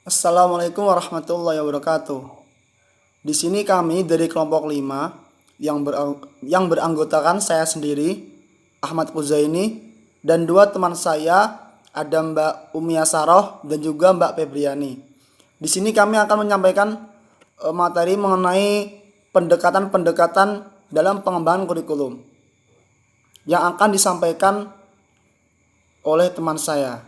Assalamualaikum warahmatullahi wabarakatuh. Di sini kami dari kelompok 5 yang beranggotakan saya sendiri, Ahmad Uzaini, dan dua teman saya, ada Mbak Umia Saroh dan juga Mbak Febriani. Di sini kami akan menyampaikan materi mengenai pendekatan-pendekatan dalam pengembangan kurikulum yang akan disampaikan oleh teman saya.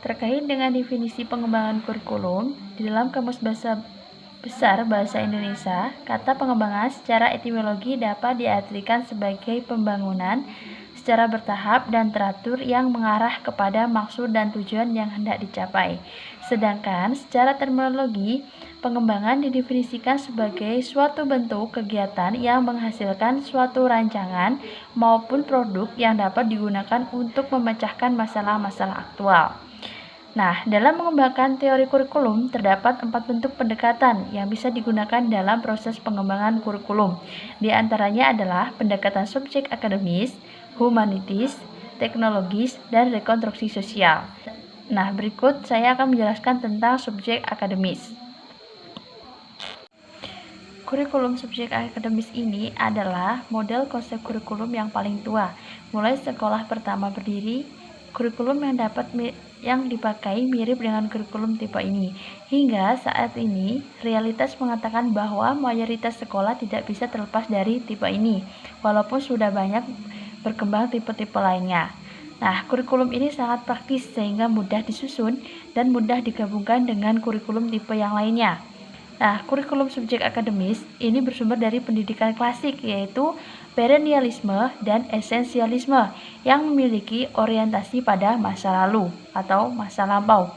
Terkait dengan definisi pengembangan kurikulum, di dalam Kamus Besar Bahasa Indonesia, kata pengembangan secara etimologi dapat diartikan sebagai pembangunan secara bertahap dan teratur yang mengarah kepada maksud dan tujuan yang hendak dicapai. Sedangkan secara terminologi, pengembangan didefinisikan sebagai suatu bentuk kegiatan yang menghasilkan suatu rancangan maupun produk yang dapat digunakan untuk memecahkan masalah-masalah aktual. Nah, dalam mengembangkan teori kurikulum, terdapat 4 bentuk pendekatan yang bisa digunakan dalam proses pengembangan kurikulum. Di antaranya adalah pendekatan subjek akademis, humanitis, teknologis, dan rekonstruksi sosial. Nah, berikut saya akan menjelaskan tentang subjek akademis. Kurikulum subjek akademis ini adalah model konsep kurikulum yang paling tua, mulai sekolah pertama berdiri. Kurikulum yang dipakai mirip dengan kurikulum tipe ini. Hingga saat ini, realitas mengatakan bahwa mayoritas sekolah tidak bisa terlepas dari tipe ini, walaupun sudah banyak berkembang tipe-tipe lainnya. Nah, kurikulum ini sangat praktis sehingga mudah disusun dan mudah digabungkan dengan kurikulum tipe yang lainnya. Nah, kurikulum subjek akademis ini bersumber dari pendidikan klasik, yaitu perennialisme dan esensialisme yang memiliki orientasi pada masa lalu atau masa lampau.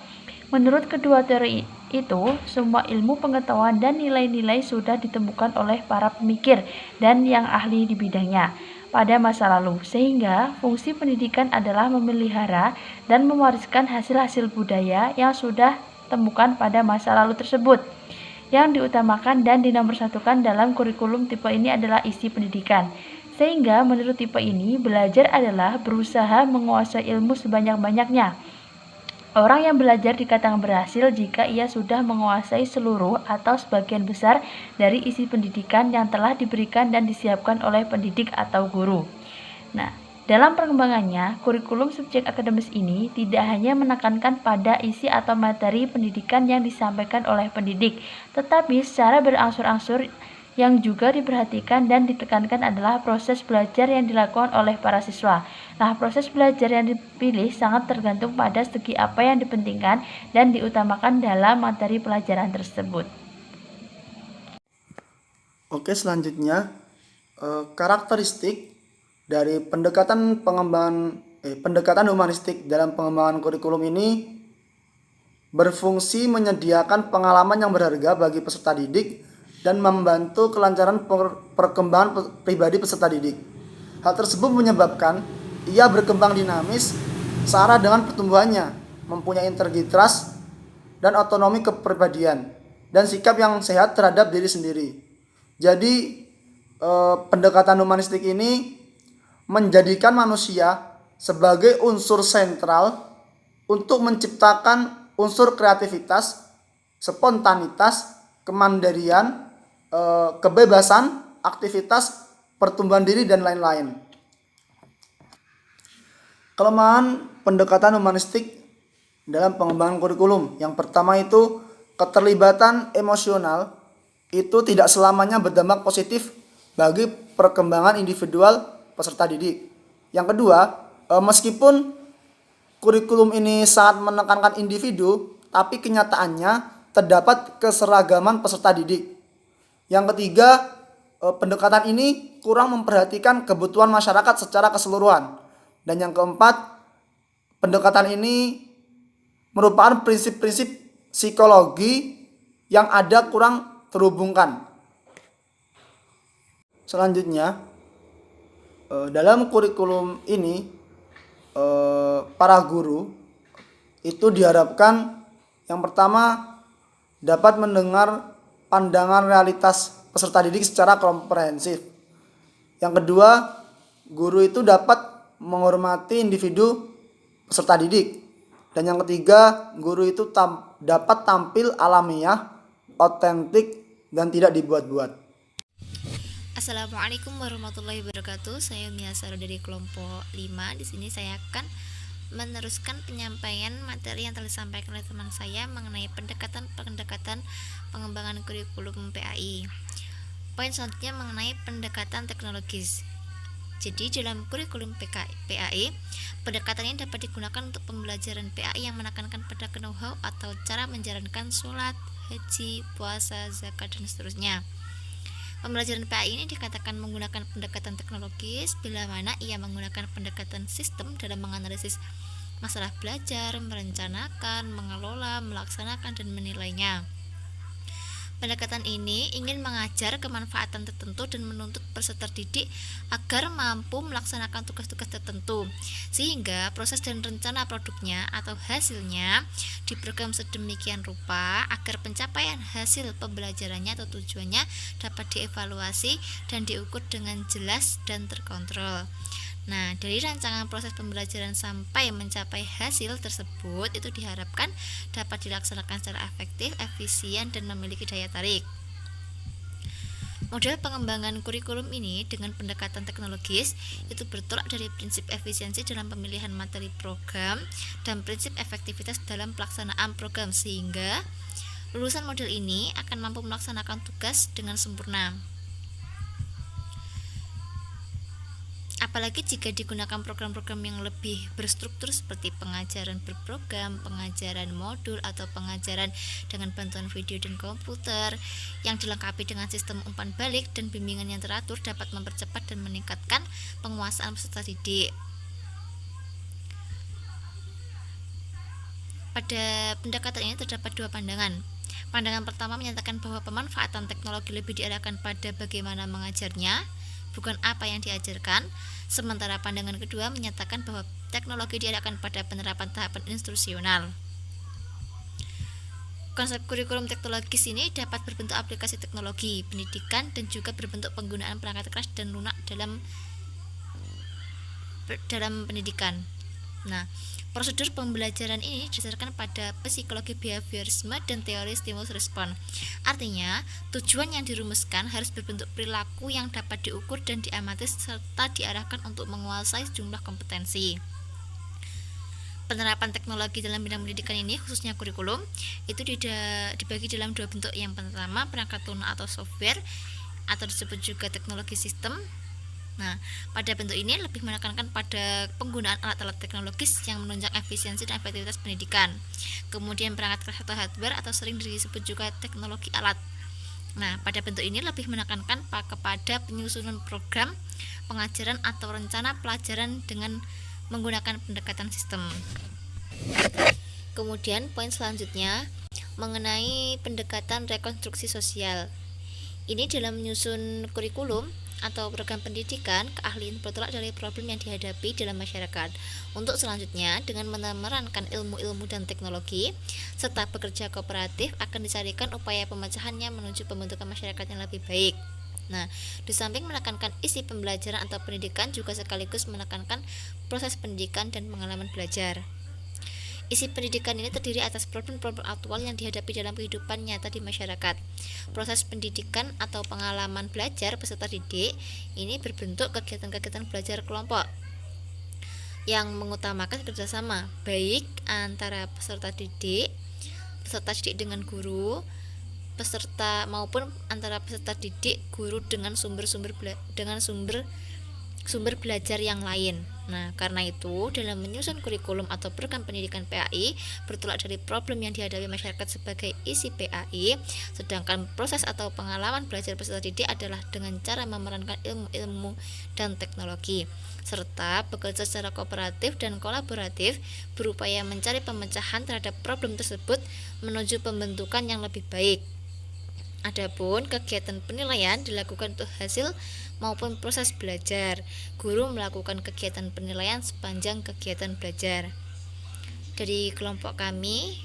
Menurut kedua teori itu, semua ilmu pengetahuan dan nilai-nilai sudah ditemukan oleh para pemikir dan yang ahli di bidangnya pada masa lalu, sehingga fungsi pendidikan adalah memelihara dan mewariskan hasil-hasil budaya yang sudah temukan pada masa lalu tersebut. Yang diutamakan dan dinomorsatukan dalam kurikulum tipe ini adalah isi pendidikan. Sehingga menurut tipe ini, belajar adalah berusaha menguasai ilmu sebanyak-banyaknya. Orang yang belajar dikatakan berhasil jika ia sudah menguasai seluruh atau sebagian besar dari isi pendidikan yang telah diberikan dan disiapkan oleh pendidik atau guru. Nah, dalam perkembangannya, kurikulum subjek akademis ini tidak hanya menekankan pada isi atau materi pendidikan yang disampaikan oleh pendidik, tetapi secara berangsur-angsur yang juga diperhatikan dan ditekankan adalah proses belajar yang dilakukan oleh para siswa. Nah, proses belajar yang dipilih sangat tergantung pada segi apa yang dipentingkan dan diutamakan dalam materi pelajaran tersebut. Oke, selanjutnya karakteristik dari pendekatan humanistik dalam pengembangan kurikulum ini berfungsi menyediakan pengalaman yang berharga bagi peserta didik dan membantu kelancaran perkembangan pribadi peserta didik. Hal tersebut menyebabkan ia berkembang dinamis searah dengan pertumbuhannya, mempunyai integritas dan otonomi kepribadian dan sikap yang sehat terhadap diri sendiri. Jadi pendekatan humanistik ini menjadikan manusia sebagai unsur sentral untuk menciptakan unsur kreativitas, spontanitas, kemandirian, kebebasan, aktivitas, pertumbuhan diri, dan lain-lain. Kelemahan pendekatan humanistik dalam pengembangan kurikulum. Yang pertama itu keterlibatan emosional itu tidak selamanya berdampak positif bagi perkembangan individual peserta didik. Yang kedua, meskipun kurikulum ini sangat menekankan individu, tapi kenyataannya terdapat keseragaman peserta didik. Yang ketiga, pendekatan ini kurang memperhatikan kebutuhan masyarakat secara keseluruhan. Dan yang keempat, pendekatan ini merupakan prinsip-prinsip psikologi yang ada kurang terhubungkan. Selanjutnya, dalam kurikulum ini para guru itu diharapkan yang pertama dapat mendengar pandangan realitas peserta didik secara komprehensif. Yang kedua, guru itu dapat menghormati individu peserta didik. Dan yang ketiga, guru itu dapat tampil alamiah, otentik, dan tidak dibuat-buat. Assalamualaikum warahmatullahi wabarakatuh. Saya Mia Saro dari kelompok 5. Di sini saya akan meneruskan penyampaian materi yang telah disampaikan oleh teman saya mengenai pendekatan pengembangan kurikulum PAI. Poin selanjutnya mengenai pendekatan teknologis. Jadi dalam kurikulum PAI, pendekatan ini dapat digunakan untuk pembelajaran PAI yang menekankan pada know-how atau cara menjalankan sholat, haji, puasa, zakat, dan seterusnya. Pembelajaran PAI ini dikatakan menggunakan pendekatan teknologis bila mana ia menggunakan pendekatan sistem dalam menganalisis masalah belajar, merencanakan, mengelola, melaksanakan, dan menilainya. Pendekatan ini ingin mengajar kemanfaatan tertentu dan menuntut peserta didik agar mampu melaksanakan tugas-tugas tertentu, sehingga proses dan rencana produknya atau hasilnya diprogram sedemikian rupa agar pencapaian hasil pembelajarannya atau tujuannya dapat dievaluasi dan diukur dengan jelas dan terkontrol. Nah, dari rancangan proses pembelajaran sampai mencapai hasil tersebut itu diharapkan dapat dilaksanakan secara efektif, efisien, dan memiliki daya tarik. Model pengembangan kurikulum ini dengan pendekatan teknologis itu bertolak dari prinsip efisiensi dalam pemilihan materi program dan prinsip efektivitas dalam pelaksanaan program, sehingga lulusan model ini akan mampu melaksanakan tugas dengan sempurna. Apalagi jika digunakan program-program yang lebih berstruktur seperti pengajaran berprogram, pengajaran modul, atau pengajaran dengan bantuan video dan komputer yang dilengkapi dengan sistem umpan balik dan bimbingan yang teratur dapat mempercepat dan meningkatkan penguasaan peserta didik. Pada pendekatan ini terdapat dua pandangan. Pandangan pertama menyatakan bahwa pemanfaatan teknologi lebih diarahkan pada bagaimana mengajarnya, bukan apa yang diajarkan. Sementara pandangan kedua menyatakan bahwa teknologi diarahkan pada penerapan tahapan instruksional. Konsep kurikulum teknologis ini dapat berbentuk aplikasi teknologi pendidikan dan juga berbentuk penggunaan perangkat keras dan lunak dalam pendidikan. Nah, prosedur pembelajaran ini didasarkan pada psikologi behaviorisme dan teori stimulus respon. Artinya, tujuan yang dirumuskan harus berbentuk perilaku yang dapat diukur dan diamati serta diarahkan untuk menguasai sejumlah kompetensi. Penerapan teknologi dalam bidang pendidikan ini, khususnya kurikulum, itu dibagi dalam dua bentuk. Yang pertama, perangkat lunak atau software, atau disebut juga teknologi sistem. Nah, pada bentuk ini lebih menekankan pada penggunaan alat-alat teknologis yang menunjang efisiensi dan efektivitas pendidikan. Kemudian perangkat keras atau hardware, atau sering disebut juga teknologi alat. Nah, pada bentuk ini lebih menekankan kepada penyusunan program pengajaran atau rencana pelajaran dengan menggunakan pendekatan sistem. Kemudian poin selanjutnya mengenai pendekatan rekonstruksi sosial. Ini dalam menyusun kurikulum atau program pendidikan, keahlian bertolak dari problem yang dihadapi dalam masyarakat. Untuk selanjutnya, dengan memerankan ilmu-ilmu dan teknologi serta bekerja kooperatif akan dicarikan upaya pemecahannya menuju pembentukan masyarakat yang lebih baik. Nah, di samping menekankan isi pembelajaran atau pendidikan juga sekaligus menekankan proses pendidikan dan pengalaman belajar. Isi pendidikan ini terdiri atas problem-problem aktual yang dihadapi dalam kehidupan nyata di masyarakat. Proses pendidikan atau pengalaman belajar peserta didik ini berbentuk kegiatan-kegiatan belajar kelompok yang mengutamakan kerjasama baik antara peserta didik dengan guru, peserta maupun antara peserta didik, guru dengan sumber belajar yang lain. Nah, karena itu dalam menyusun kurikulum atau program pendidikan PAI bertolak dari problem yang dihadapi masyarakat sebagai isi PAI, sedangkan proses atau pengalaman belajar peserta didik adalah dengan cara memerankan ilmu-ilmu dan teknologi serta bekerja secara kooperatif dan kolaboratif berupaya mencari pemecahan terhadap problem tersebut menuju pembentukan yang lebih baik. Adapun kegiatan penilaian dilakukan untuk hasil maupun proses belajar. Guru melakukan kegiatan penilaian sepanjang kegiatan belajar. Dari kelompok kami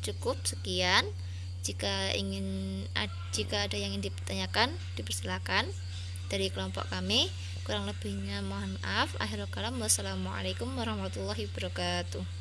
cukup sekian. Jika ada yang ingin dipertanyakan, dipersilakan. Dari kelompok kami, kurang lebihnya mohon maaf. Akhirul kalam, wassalamualaikum warahmatullahi wabarakatuh.